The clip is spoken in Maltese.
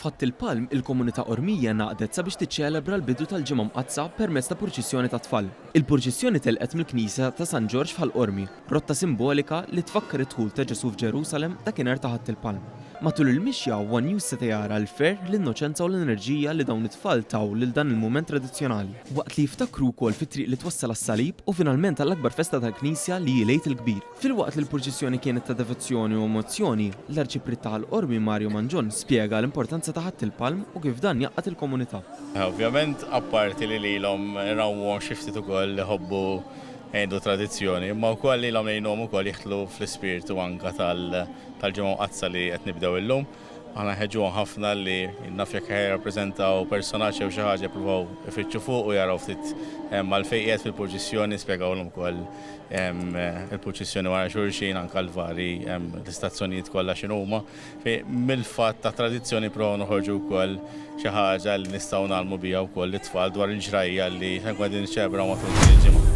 F'Ħatt il-Palm, il-komunità Ormija ngħaqdet sabiex tiċċelebra l-bidu tal-ġimgħa mqazza permezz ta' purċissjoni ta' tfal. Il-purċissjoni telqet mill-Knisja ta' San Ġorġ f'Ħall-Qormi, rotta simbolika li tfakkar id-dħul ta' Ġesu f'Ġerusalemm dakinhar ta' Ħatt il-Palm. Matul il-mixja One News seta' jara l-ferħ, l-innoċenza u l-enerġija li dawn it-tfal taw lil dan il-mument tradizzjonali. Waqt li jiftakru wkoll fit-triq li twassal għas-salib u finalment għall-akbar festa tal-Knisja li jilejt il-kbir. Filwaqt li l-purċissjoni kienet ta' devozzjoni u emozzjoni, l-Arċiprit ta' Ħall-Qormi Mario Manġon spjega l-importanza ta' Ħatt il-Palm u kif dan jaqqat il-komunità. Ovvjament, apparti li lilhom rawwhom xi ftit ukoll iħobbu għandu tradizzjoni, imma wkoll lilhom lejnhom ukoll jieħdlu fl-ispirtu anke tal-ġimgħa mqazza li qed nibdew illum. Aħna ħeġġuhom ħafna li naf jekk jirrappreżentaw personaġġ jew xi ħaġa jippruvaw ifittxu fuq u jaraw ftit għalfejn qiegħed fil-purċissjoni spjegawlhom ukoll il-purċissjoni wara xulxin anke l-vari l-istazzjonijiet kollha x'inhuma. Mill-fatt ta' tradizzjoni provaw noħorġu wkoll xi ħaġa li nistgħu nagħmlu biha wkoll it-tfal dwar il-ġrajja li qegħdin niċċelebraw matul il-ġimgħa.